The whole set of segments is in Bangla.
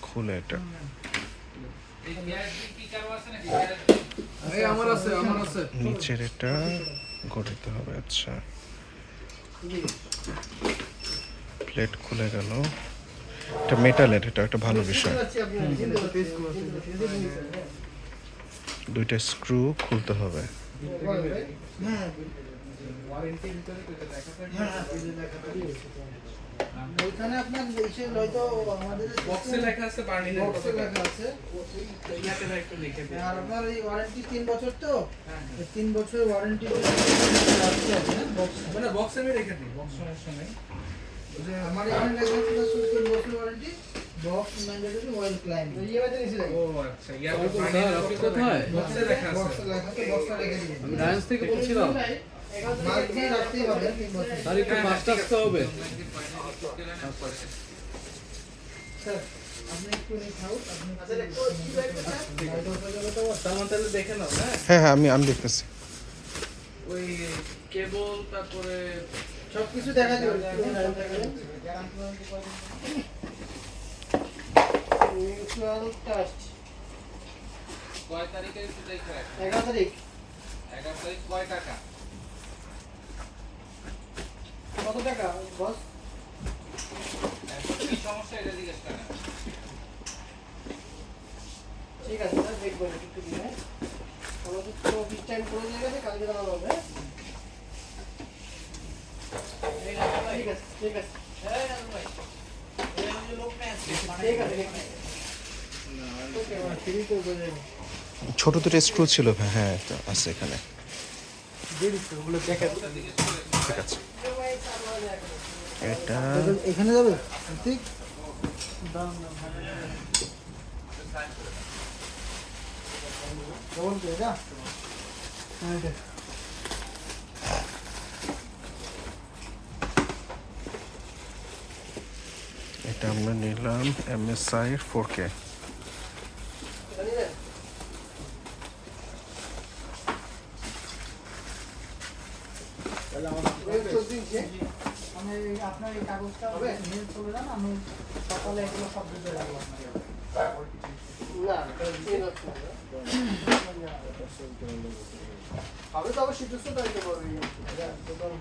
খুলে এটা নিচের এটা গড়িতে হবে। আচ্ছা, প্লেট খুলে গেল। এটা মেটালের, এটা একটা ভালো বিষয়। দুইটা স্ক্রু খুলতে হবে। ওইখানে আপনার এসে হয়তো আমাদের বক্সে লেখা আছে বার্নিং বক্সে লেখা আছে ইয়াতে একটু লিখে দিন। আর আপনার এই ওয়ারেন্টি 3 বছর তো 3 বছর ওয়ারেন্টি আছে বক্স মানে বক্সে আমি রেখে দিই, বক্স সমস্যা নেই। যে আমার এখানে লেখা আছে শুধু 3 বছর warranty box mandatory well claim এই ইয়েতে নিছি ও আচ্ছা, ইয়াতে বার্নিং আপনি কোথায় বক্সে লেখা আছে। বক্সে লেখা তো বক্সটা রেখে দিবেন। আমি রায়ন্স থেকে বলছিলাম, মাল দিয়ে রাখতেই হবে 3 বছর। তার একটু ফাস্ট আসতে হবে। স্যার আপনি একটু নিয়ে খাও, আপনি সালমান তাহলে দেখে নাও। হ্যাঁ, হ্যাঁ হ্যাঁ, আমি দেখতেছি। ওই কেবল তারপরে সবকিছু দেখা যাবে। মিউচুয়াল ট্রাস্ট কয় তারিখে দেখে 11 তারিখ 11 তারিখ কয় টাকা? কত টাকা বস? এখন কি সমস্যা এটা জিজ্ঞেস করেন। ঠিক আছে স্যার, দেখবো একটু দিনে আমাদের তো অফিস টাইম করে দিয়ে গেছে, কালকে জানানো হবে। ঠিক আছে ঠিক আছে ঠিক আছে ওকে ফ্রি করবো যাবো ছোট দুটো স্ক্রু ছিল ভাই। হ্যাঁ, এটা আছে এখানে। ওগুলো দেখা ঠিক আছে, এটা এখানে যাবে ঠিক দাম কেমন করে যা হ্যাঁ এটা এটা আমরা নিলাম MSI 4K। জানি না আমি আপনার এই কাগজটা মেল করে দেন, আমি সকালে এগুলো সব দিতে লাগবো আমি তো আবার শীতস্ত দায়িত্ব করবি।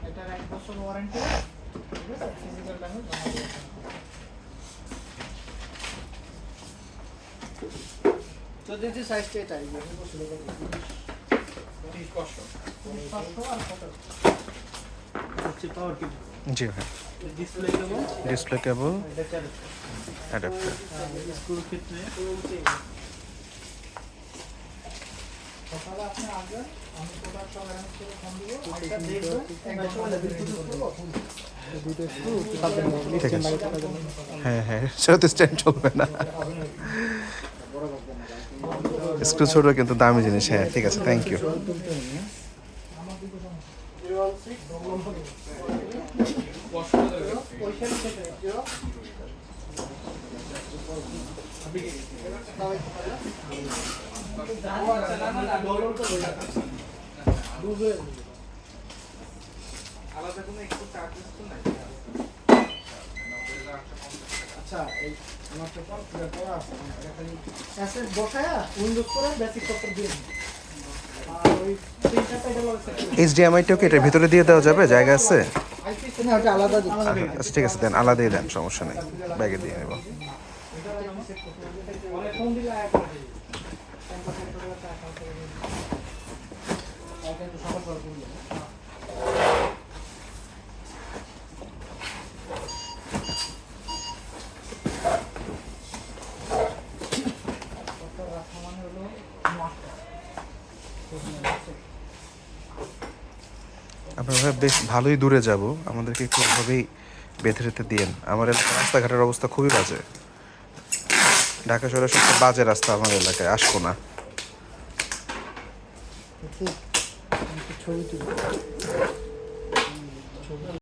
এটার 1 বছর ওয়ারেন্টি, ঠিক আছে, ফিজিক্যাল ড্যামেজ বানাবো। তো দেখছি সাইজটা এটাই 30 কষ্ট। 500 আর কত হচ্ছে পাওয়ার কিট জি ভাই। ডিসপ্লে কেবল ডিসপ্লে কেবল, এটা চার্জ অ্যাডাপ্টার। স্ক্রুর ক্ষেত্রে সকালে আপনি আসবেন, আমি প্রোডাক্ট সব অ্যারেঞ্জ করে ফোন দিব, এটা দেখবেন একবার সকালে বিদ্যুৎ করবো দুটো স্ক্রু ঠিক আছে। হ্যাঁ হ্যাঁ, সেটা তো স্ট্যান্ড চলবে না। স্ক্রু ছোট কিন্তু দামি জিনিস। হ্যাঁ ঠিক আছে, থ্যাংক ইউ। আলাদা কোনো এক্সট্রা চার্জেস তো নাই। আচ্ছা এই আমার তো পুরো করা আছে, এটা খালি অ্যাসেট বসায়া উইন্ডোজ করে বেসিক সফটওয়্যার দিয়ে দিন। আর ওই প্রিন্টারটা এটা লাগছে HDMI-টাও কি এটার ভিতরে দিয়ে দেওয়া যাবে? জায়গা আছে? আইসি না, ওটা আলাদা দিন। আচ্ছা ঠিক আছে, দেন আলাদাই দেন, সমস্যা নেই, ব্যাগে দিয়ে নেব। অনেক ফোন দিলে আয়া করে দিই 10% করে টাকা করে দিই। এটা তো সবার পর করব। আমরা ভাই বেশ ভালোই দূরে যাব, আমাদেরকে একটু ওভাবেই বেঁধে রেখে দিয়েন। আমার এলাকার রাস্তাঘাটের অবস্থা খুবই বাজে। ঢাকা শহরের সবচেয়ে বাজে রাস্তা আমার এলাকায়, আসবো না। ছবি তুলি।